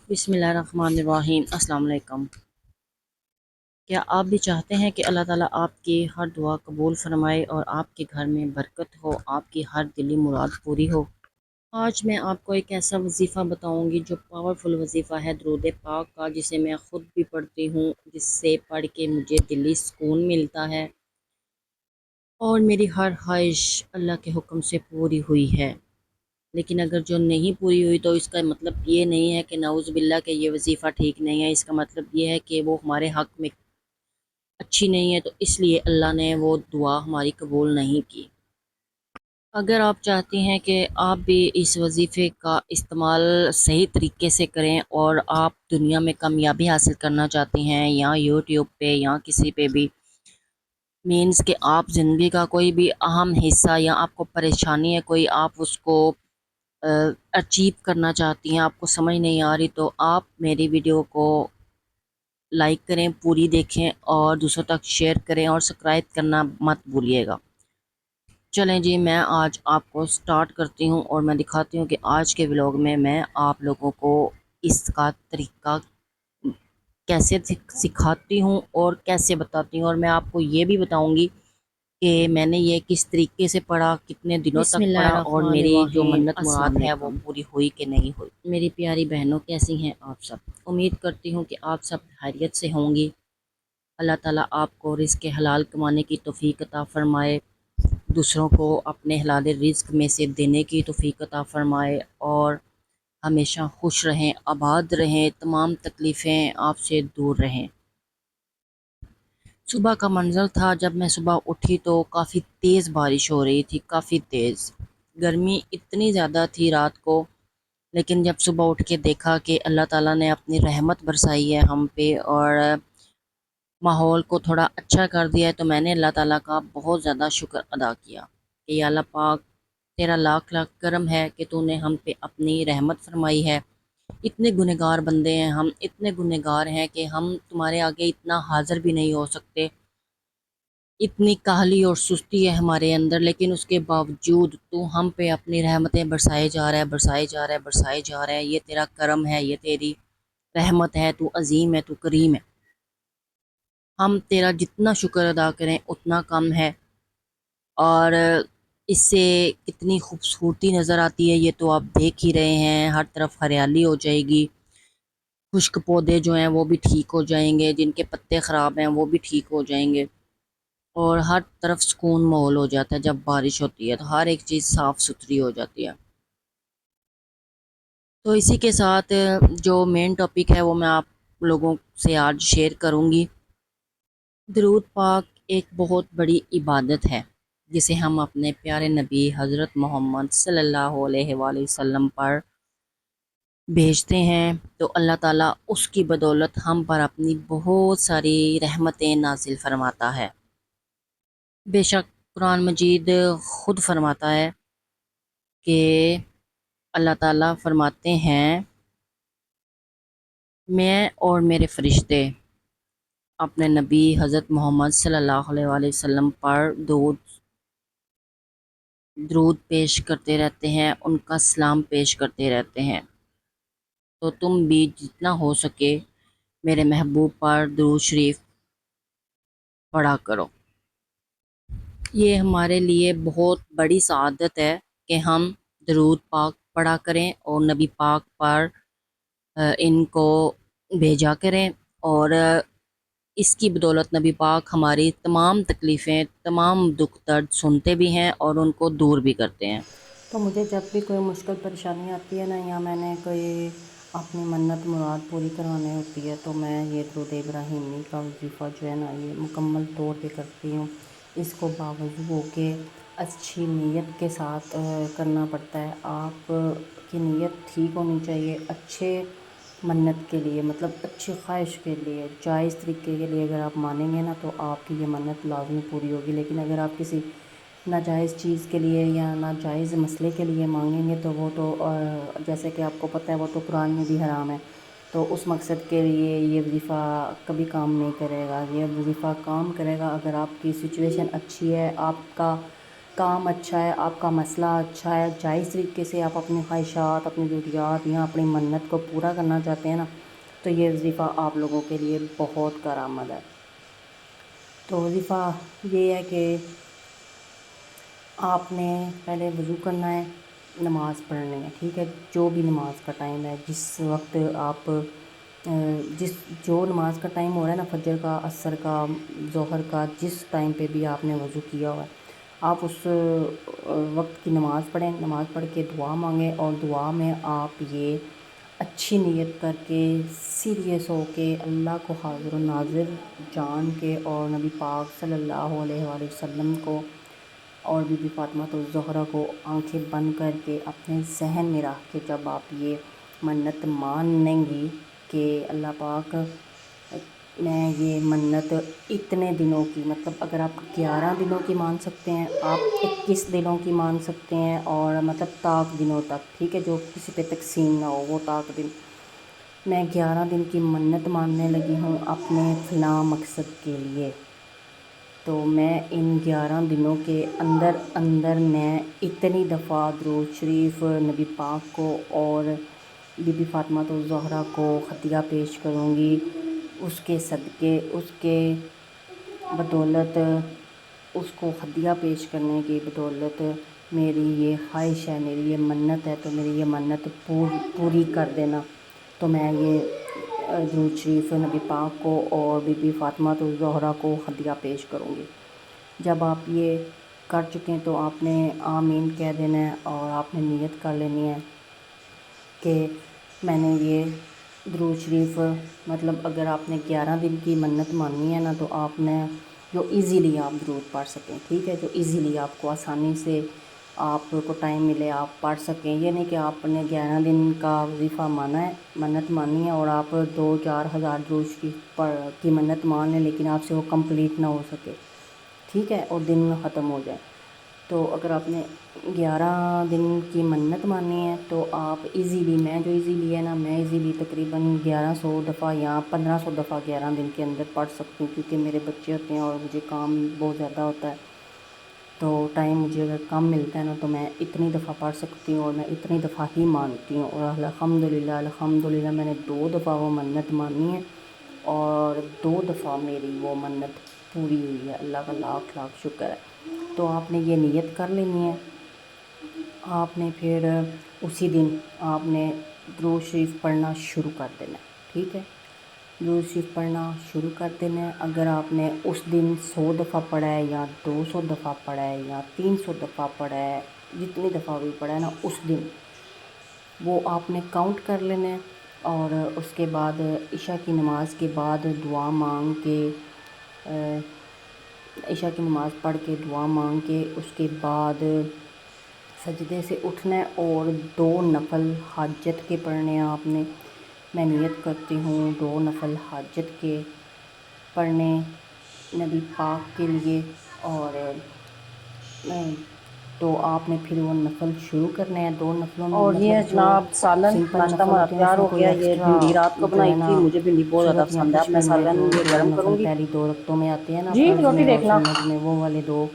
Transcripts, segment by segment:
بسم اللہ الرحمن الرحیم۔ السلام علیکم۔ کیا آپ بھی چاہتے ہیں کہ اللہ تعالیٰ آپ کی ہر دعا قبول فرمائے اور آپ کے گھر میں برکت ہو، آپ کی ہر دلی مراد پوری ہو؟ آج میں آپ کو ایک ایسا وظیفہ بتاؤں گی جو پاورفل وظیفہ ہے درود پاک کا، جسے میں خود بھی پڑھتی ہوں، جس سے پڑھ کے مجھے دلی سکون ملتا ہے اور میری ہر خواہش اللہ کے حکم سے پوری ہوئی ہے۔ لیکن اگر جو نہیں پوری ہوئی تو اس کا مطلب یہ نہیں ہے کہ نعوذ باللہ کہ یہ وظیفہ ٹھیک نہیں ہے، اس کا مطلب یہ ہے کہ وہ ہمارے حق میں اچھی نہیں ہے، تو اس لیے اللہ نے وہ دعا ہماری قبول نہیں کی۔ اگر آپ چاہتی ہیں کہ آپ بھی اس وظیفے کا استعمال صحیح طریقے سے کریں اور آپ دنیا میں کامیابی حاصل کرنا چاہتی ہیں، یا یوٹیوب پہ یا کسی پہ بھی، مینس کہ آپ زندگی کا کوئی بھی اہم حصہ یا آپ کو پریشانی ہے کوئی، آپ اس کو اچیو کرنا چاہتی ہیں، آپ کو سمجھ نہیں آ رہی، تو آپ میری ویڈیو کو لائک کریں، پوری دیکھیں اور دوسروں تک شیئر کریں اور سبسکرائب کرنا مت بھولیے گا۔ چلیں جی، میں آج آپ کو سٹارٹ کرتی ہوں اور میں دکھاتی ہوں کہ آج کے ولاگ میں آپ لوگوں کو اس کا طریقہ کیسے سکھاتی ہوں اور کیسے بتاتی ہوں، اور میں آپ کو یہ بھی بتاؤں گی کہ میں نے یہ کس طریقے سے پڑھا، کتنے دنوں بسم تک اللہ پڑھا اور الرحمن میری جو الرحیم۔ منت السلام مراد ہے وہ علیکم۔ پوری ہوئی کہ نہیں ہوئی۔ میری پیاری بہنوں، کیسی ہیں آپ سب؟ امید کرتی ہوں کہ آپ سب خیریت سے ہوں گی۔ اللہ تعالیٰ آپ کو رزق حلال کمانے کی توفیق عطا فرمائے، دوسروں کو اپنے حلال رزق میں سے دینے کی توفیق عطا فرمائے، اور ہمیشہ خوش رہیں، آباد رہیں، تمام تکلیفیں آپ سے دور رہیں۔ صبح کا منظر تھا، جب میں صبح اٹھی تو کافی تیز بارش ہو رہی تھی، کافی تیز گرمی اتنی زیادہ تھی رات کو، لیکن جب صبح اٹھ کے دیکھا کہ اللہ تعالیٰ نے اپنی رحمت برسائی ہے ہم پہ اور ماحول کو تھوڑا اچھا کر دیا ہے، تو میں نے اللہ تعالیٰ کا بہت زیادہ شکر ادا کیا کہ یا اللہ پاک، تیرا لاکھ لاکھ کرم ہے کہ تو نے ہم پہ اپنی رحمت فرمائی ہے۔ اتنے گنہگار بندے ہیں ہم، اتنے گنہگار ہیں کہ ہم تمہارے آگے اتنا حاضر بھی نہیں ہو سکتے، اتنی کاہلی اور سستی ہے ہمارے اندر، لیکن اس کے باوجود تو ہم پہ اپنی رحمتیں برسائے جا رہا ہے، برسائے جا رہا ہے، برسائے جا رہا ہے۔ یہ تیرا کرم ہے، یہ تیری رحمت ہے، تو عظیم ہے، تو کریم ہے۔ ہم تیرا جتنا شکر ادا کریں اتنا کم ہے، اور اس سے کتنی خوبصورتی نظر آتی ہے یہ تو آپ دیکھ ہی رہے ہیں، ہر طرف ہریالی ہو جائے گی، خشک پودے جو ہیں وہ بھی ٹھیک ہو جائیں گے، جن کے پتے خراب ہیں وہ بھی ٹھیک ہو جائیں گے، اور ہر طرف سکون ماحول ہو جاتا ہے۔ جب بارش ہوتی ہے تو ہر ایک چیز صاف ستھری ہو جاتی ہے۔ تو اسی کے ساتھ جو مین ٹاپک ہے وہ میں آپ لوگوں سے آج شیئر کروں گی۔ درود پاک ایک بہت بڑی عبادت ہے جسے ہم اپنے پیارے نبی حضرت محمد صلی اللہ علیہ وآلہ وسلم پر بھیجتے ہیں، تو اللہ تعالیٰ اس کی بدولت ہم پر اپنی بہت ساری رحمتیں نازل فرماتا ہے۔ بے شک قرآن مجید خود فرماتا ہے کہ اللہ تعالیٰ فرماتے ہیں، میں اور میرے فرشتے اپنے نبی حضرت محمد صلی اللہ علیہ وآلہ وسلم پر درود پیش کرتے رہتے ہیں، ان کا سلام پیش کرتے رہتے ہیں، تو تم بھی جتنا ہو سکے میرے محبوب پر درود شریف پڑھا کرو۔ یہ ہمارے لیے بہت بڑی سعادت ہے کہ ہم درود پاک پڑھا کریں اور نبی پاک پر ان کو بھیجا کریں، اور اس کی بدولت نبی پاک ہماری تمام تکلیفیں، تمام دکھ درد سنتے بھی ہیں اور ان کو دور بھی کرتے ہیں۔ تو مجھے جب بھی کوئی مشکل پریشانی آتی ہے نا، یا میں نے کوئی اپنی منت مراد پوری کرانی ہوتی ہے، تو میں یہ درود ابراہیمی کا وظیفہ جو ہے نا یہ مکمل طور پہ کرتی ہوں۔ اس کو باوضو ہو کے اچھی نیت کے ساتھ کرنا پڑتا ہے۔ آپ کی نیت ٹھیک ہونی چاہیے، اچھے منت کے لیے، مطلب اچھی خواہش کے لیے، جائز طریقے کے لیے اگر آپ مانیں گے نا تو آپ کی یہ منت لازمی پوری ہوگی۔ لیکن اگر آپ کسی ناجائز چیز کے لیے یا ناجائز مسئلے کے لیے مانگیں گے تو وہ تو جیسے کہ آپ کو پتہ ہے وہ تو قرآن میں بھی حرام ہے، تو اس مقصد کے لیے یہ وظیفہ کبھی کام نہیں کرے گا۔ یہ وظیفہ کام کرے گا اگر آپ کی سچویشن اچھی ہے، آپ کا کام اچھا ہے، آپ کا مسئلہ اچھا ہے، جائز طریقے سے آپ اپنی خواہشات، اپنی ضروریات یا اپنی منت کو پورا کرنا چاہتے ہیں نا، تو یہ وظیفہ آپ لوگوں کے لیے بہت کارآمد ہے۔ تو وظیفہ یہ ہے کہ آپ نے پہلے وضو کرنا ہے، نماز پڑھنی ہے، ٹھیک ہے، جو بھی نماز کا ٹائم ہے، جس وقت آپ جو نماز کا ٹائم ہو رہا ہے نا، فجر کا، عصر کا، ظہر کا، جس ٹائم پہ بھی آپ نے وضو کیا ہوا ہے، آپ اس وقت کی نماز پڑھیں، نماز پڑھ کے دعا مانگیں، اور دعا میں آپ یہ اچھی نیت کر کے، سیریس ہو کے، اللہ کو حاضر و ناظر جان کے، اور نبی پاک صلی اللہ علیہ وآلہ وسلم کو اور بی بی فاطمہ الزہرا کو آنکھیں بند کر کے اپنے ذہن میں رکھ کے جب آپ یہ منت مانیں گی کہ اللہ پاک میں یہ منت اتنے دنوں کی، مطلب اگر آپ 11 دنوں کی مان سکتے ہیں، آپ 21 دنوں کی مان سکتے ہیں، اور مطلب طاق دنوں تک، ٹھیک ہے، جو کسی پہ تقسیم نہ ہو وہ طاق دن، میں 11 دن کی منت ماننے لگی ہوں اپنے فلاں مقصد کے لیے، تو میں ان 11 دنوں کے اندر اندر میں اتنی دفعہ درود شریف نبی پاک کو اور بی بی فاطمہ الزہرا کو ہدیہ پیش کروں گی، اس کے صدقے، اس کے بدولت، اس کو ہدیہ پیش کرنے کی بدولت میری یہ خواہش ہے، میری یہ منت ہے، تو میری یہ منت پوری کر دینا۔ تو میں یہ درود شریف نبی پاک کو اور بی بی فاطمہ الزہرا کو ہدیہ پیش کروں گی۔ جب آپ یہ کر چکیں تو آپ نے آمین کہہ دینا ہے، اور آپ نے نیت کر لینی ہے کہ میں نے یہ درود شریف، مطلب اگر آپ نے 11 دن کی منت مانی ہے نا، تو آپ نے جو ایزیلی آپ درود پڑھ سکیں، ٹھیک ہے، جو ایزیلی آپ کو آسانی سے آپ کو ٹائم ملے آپ پڑھ سکیں، یہ نہیں کہ آپ نے 11 دن کا وظیفہ مانا ہے، منت مانی ہے، اور آپ 2-4 ہزار درود شریف کی منت مان لیں، لیکن آپ سے وہ کمپلیٹ نہ ہو سکے، ٹھیک ہے، اور دن ختم ہو جائے۔ تو اگر آپ نے 11 دن کی منت مانی ہے تو آپ ایزیلی، میں جو ایزیلی ہے نا، میں ایزیلی تقریباً 1100 دفعہ یا 1500 دفعہ 11 دن کے اندر پڑھ سکتی ہوں، کیونکہ میرے بچے ہوتے ہیں اور مجھے کام بہت زیادہ ہوتا ہے، تو ٹائم مجھے اگر کم ملتا ہے نا، تو میں اتنی دفعہ پڑھ سکتی ہوں، اور میں اتنی دفعہ ہی مانتی ہوں، اور الحمدللہ میں نے 2 دفعہ وہ منت مانی ہے، اور 2 دفعہ میری وہ منت پوری ہوئی ہے، اللہ کا لاکھ لاکھ شکر ہے۔ تو آپ نے یہ نیت کر لینی ہے، آپ نے پھر اسی دن آپ نے درود شریف پڑھنا شروع کر دینا ہے، ٹھیک ہے، درود شریف پڑھنا شروع کر دینا ہے۔ اگر آپ نے اس دن 100 دفعہ پڑھا ہے، یا 200 دفعہ پڑھا ہے، یا 300 دفعہ پڑھا ہے، جتنی دفعہ بھی پڑھا ہے نا، اس دن وہ آپ نے کاؤنٹ کر لینا ہے، اور اس کے بعد عشاء کی نماز کے بعد دعا مانگ کے، عشاء کی نماز پڑھ کے دعا مانگ کے، اس کے بعد سجدے سے اٹھنا ہے، اور 2 نفل حاجت کے پڑھنے ہیں آپ نے۔ میں نیت کرتی ہوں 2 نفل حاجت کے پڑھنے نبی پاک کے لیے، اور تو آپ نے پھر وہ نفل شروع کرنے ہیں 2 نفلوں میں، اور یہ مطلب جو جناب سالن سمپل ناشتہ نفل ہمارا ہوتے ہیں تیار اس میں ہو کوئی گیا، یہ ایکسٹرا بھنڈی رات کو جو بنائی ہے نا تھی، مجھے بھنڈی بہت زیادہ سورت یا پسند ہے، اب میں تشبیہ میں سالن جو یہ 2 گرم نفل کروں گی۔ پہلی 2 رکعتوں میں آتے ہیں نا، جی فرض روٹی میں اور دیکھنا، سنت میں، وہ والے 2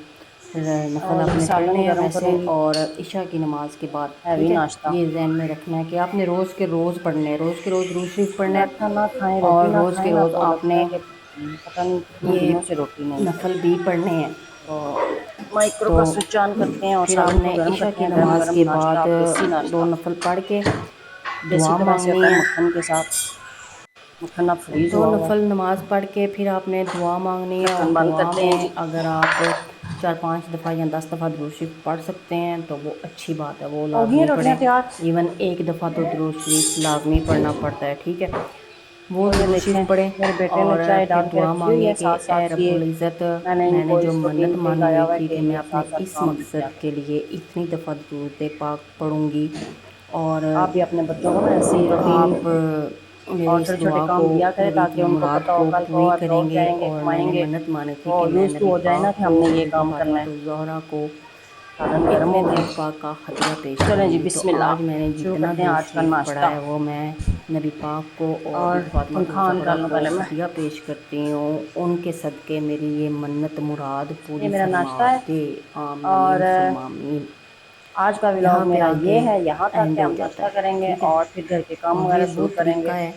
نفل اور آپ یہ نے سالن پڑھنے ہیں گرم ویسے، کروں گی، اور عشاء کی نماز کے بعد، ہیوی ٹھیک ہے، ناشتہ۔ یہ ذہن میں رکھنا ہے کہ آپ نے روز کے روز پڑھنے ہیں، روز کے روز درود شریف پڑھنا میٹھا ہے، نہ کھائیں، روٹی اور نہ روز کے کھائیں نا روز تو آپ لگتا نے ہے کہ پتہ نہیں کتنے یہ دنوں سے روٹی نہیں نفل کھائی۔ بھی پڑھنے ہیں۔ تو مائکرو تو کا سوئچ آن کرتے ہیں اور پھر آپ سالن کو نے گرم عشاء کرتے کی ہیں، گرم نماز گرم کے ناشتہ، بعد دیسی 2 ناشتہ، نفل پڑھ کے دیسی دعا طرح سے ہوتا مانگنی ہے، ہے، مکھن کے ساتھ، مکھن اب فریز 2 ہوا ہوا نفل ہے۔ نماز پڑھ کے پھر آپ نے دعا مانگنی ہے، اور ڈھکن بند دعا کرتے ہیں میں جی۔ اگر آپ 4-5 دفعہ یا 10 دفعہ درود شریف پڑھ سکتے ہیں تو وہ اچھی بات ہے، وہ ہو گئی ہیں لازمی روٹیاں پڑھیں، تیار؟ ایون 1 دفعہ تو درود شریف لازمی پڑھنا پڑتا ہے، ٹھیک ہے، وہ اور یہ درود دیکھیں شریف پڑھیں، میرے بیٹے نے اور چائے پھر ڈال کے دعا رکھی ہوئی مانگیں ہے، کہ ساتھ اے ساتھ رب یہ العزت، میں ان میں نے کو جو اس منت روٹین پہ مانی لایا ہوئی ہوا ہے تھی کہ کہ میں یہ اپنے ساتھ ساتھ اس کام بھی کیا مقصد کے کریں۔ لیے اتنی دفعہ درود پاک پڑھوں گی، اور آپ بھی اپنے بچوں کو نا ایسی ہی روٹین آپ میری اور اس چھوٹے چھوٹے دعا کو، کام دیا کرے میری اس تاکہ ان کو مراد پتہ ہو کو کل کو پوری اب کریں لوگ گے، جائیں گے اور میں کمائیں نے گے منت مانی تھی تو کہ میں یوز ٹو نبی ہو جائے نا پاک کہ کو، ہم نے یہ بی بی کام فاطمہ کرنا ہے۔ الزہرا کو سالن گرم اتنے ہو گئے. درود پاک کا خطیہ پیش چلیں کروں جی گی. تو بسم اللہ، آج میں نے شروع جتنا کرتے ہیں درود آج کا شریف پڑھا ناشتہ. ہے وہ میں نبی پاک کو اور بی اور بی فاطمہ پنکھا آن کر الزہرا لوں کو پہلے میں. خطیہ پیش کرتی ہوں. ان کے صدقے میری یہ منت مراد یہ پوری میرا فرما ناشتہ ہے. دے. اور آمین ثم آمین. آج کا یہاں ولاگ پہ میرا آ کے یہ ہے، یہاں تک اینڈ کہ ہو ہم جاتا ناشتہ ہے. کریں گے ٹھیک ہے. اور پھر گھر کے کام اور وغیرہ یہ وہ شروع کریں طریقہ گے. ہے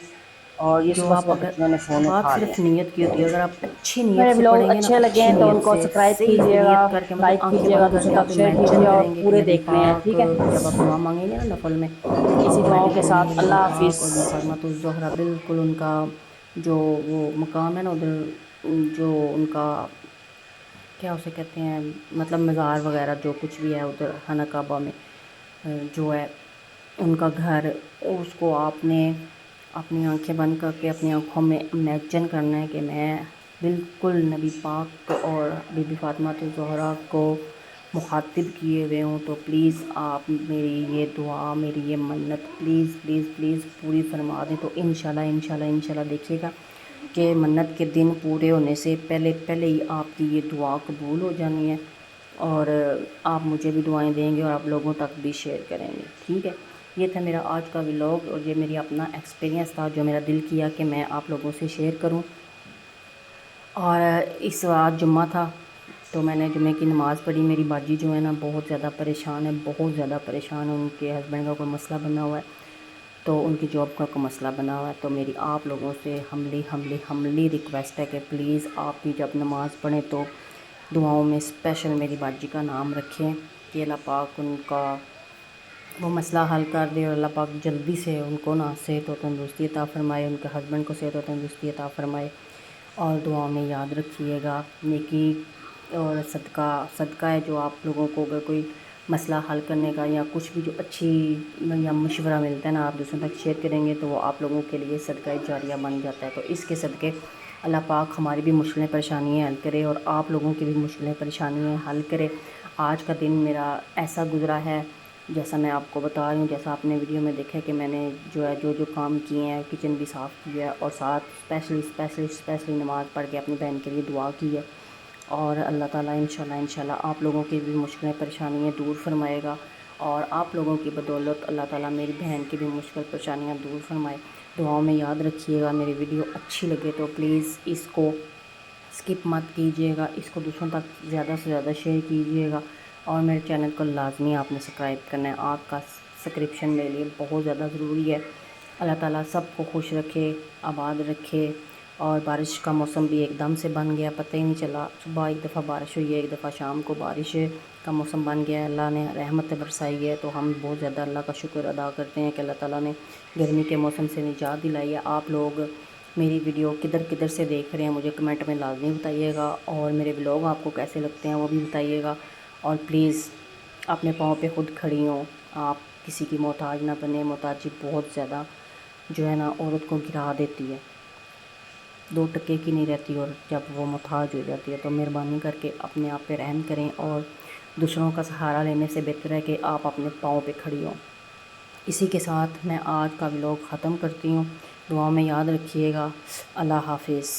اور یہ جو صبح آپ صبح اگر بچیوں نے فون بات اٹھا لیا. صرف نیت کی ہوتی ہے. اگر آپ اچھی نیت میرے سے ولاگ پڑھیں گے نا، اچھے لگے اچھی ہیں تو ان نیت کو سے سبسکرائب صحیح کیجیے گا، نیت کر کے مطلب لائک آنکھیں کیجیے گا، بند کر دوسروں کے تک آپ شیئر امیجن کیجیے اور کریں گے کہ پورے نبی دیکھنے ہیں. پاک ٹھیک ہے. جب آپ دعا مانگیں گے نا نفل میں، تو اسی آپ دعاؤں کے امیجن کریں ساتھ گے کہ نبی اللہ حافظ. پاک اور بی فاطمہ الزہرا بالکل ان کا جو وہ مقام ہے نا ادھر، جو ان کا کیا اسے کہتے ہیں، مطلب مزار وغیرہ جو کچھ بھی ہے ادھر خانہ کعبہ میں جو ہے ان کا گھر، اس کو آپ نے اپنی آنکھیں بند کر کے اپنی آنکھوں میں امیجن کرنا ہے کہ میں بالکل نبی پاک اور بی بی فاطمہ الزہرا کو مخاطب کیے ہوئے ہوں. تو پلیز آپ میری یہ دعا، میری یہ منت پلیز پلیز پلیز پوری فرما دیں. تو انشاءاللہ انشاءاللہ انشاءاللہ دیکھیے گا کہ منت کے دن پورے ہونے سے پہلے پہلے ہی آپ کی یہ دعا قبول ہو جانی ہے. اور آپ مجھے بھی دعائیں دیں گے اور آپ لوگوں تک بھی شیئر کریں گے. ٹھیک ہے. یہ تھا میرا آج کا ولاگ اور یہ میری اپنا ایکسپیرینس تھا جو میرا دل کیا کہ میں آپ لوگوں سے شیئر کروں. اور اس رات جمعہ تھا تو میں نے جمعہ کی نماز پڑھی. میری باجی جو ہے نا بہت زیادہ پریشان ہے، بہت زیادہ پریشان ہے. ان کے ہسبینڈ کا کوئی مسئلہ بنا ہوا ہے، تو ان کی جاب کا کوئی مسئلہ بنا ہوا ہے. تو میری آپ لوگوں سے ہملی ریکویسٹ ہے کہ پلیز آپ بھی جب نماز پڑھیں تو دعاؤں میں اسپیشل میری باجی کا نام رکھیں کہ اللہ پاک ان کا وہ مسئلہ حل کر دے اور اللہ پاک جلدی سے ان کو نا صحت و تندرستی عطا فرمائے، ان کے ہسبینڈ کو صحت و تندرستی عطا فرمائے. اور دعاؤں میں یاد رکھیے گا نیکی اور صدقہ ہے جو آپ لوگوں کو اگر کوئی مسئلہ حل کرنے کا یا کچھ بھی جو اچھی یا مشورہ ملتا ہے نا آپ دوسروں تک شیئر کریں گے تو وہ آپ لوگوں کے لیے صدقہ جاریہ بن جاتا ہے. تو اس کے صدقے اللہ پاک ہماری بھی مشکلیں پریشانیاں حل کرے اور آپ لوگوں کی بھی مشکلیں پریشانیاں حل کرے. آج کا دن میرا ایسا گزرا ہے جیسا میں آپ کو بتا رہی ہوں، جیسا آپ نے ویڈیو میں دیکھا کہ میں نے جو ہے جو کام کیے ہیں، کچن بھی صاف کیا ہے اور ساتھ اسپیشلی نماز پڑھ کے اپنی بہن کے لیے دعا کی ہے. اور اللہ تعالیٰ انشاءاللہ آپ لوگوں کی بھی مشکلیں پریشانیاں دور فرمائے گا اور آپ لوگوں کی بدولت اللہ تعالیٰ میری بہن کی بھی مشکل پریشانیاں دور فرمائے. دعاؤں میں یاد رکھیے گا. میری ویڈیو اچھی لگے تو پلیز اس کو سکپ مت کیجیے گا، اس کو دوسروں تک زیادہ سے زیادہ شیئر کیجیے گا اور میرے چینل کو لازمی آپ نے سبسکرائب کرنا ہے. آپ کا سبسکرپشن میرے لیے بہت زیادہ ضروری ہے. اللہ تعالیٰ سب کو خوش رکھے، آباد رکھے. اور بارش کا موسم بھی ایک دم سے بن گیا، پتہ ہی نہیں چلا. صبح ایک دفعہ بارش ہوئی ہے، ایک دفعہ شام کو بارش کا موسم بن گیا ہے. اللہ نے رحمت برسائی ہے تو ہم بہت زیادہ اللہ کا شکر ادا کرتے ہیں کہ اللہ تعالیٰ نے گرمی کے موسم سے نجات دلائی ہے. آپ لوگ میری ویڈیو کدھر کدھر سے دیکھ رہے ہیں مجھے کمنٹ میں لازمی بتائیے گا اور میرے ولاگ آپ کو کیسے لگتے ہیں وہ بھی بتائیے گا. اور پلیز اپنے پاؤں پہ خود کھڑی ہوں، آپ کسی کی محتاج نہ بنیں. محتاجی بہت زیادہ جو ہے نا عورت کو گرا دیتی ہے، 2 ٹکے کی نہیں رہتی اور جب وہ محتاج ہو جاتی ہے. تو مہربانی کر کے اپنے آپ پہ رحم کریں اور دوسروں کا سہارا لینے سے بہتر ہے کہ آپ اپنے پاؤں پہ کھڑی ہوں. اسی کے ساتھ میں آج کا ولاگ ختم کرتی ہوں. دعاؤں میں یاد رکھیے گا. اللہ حافظ.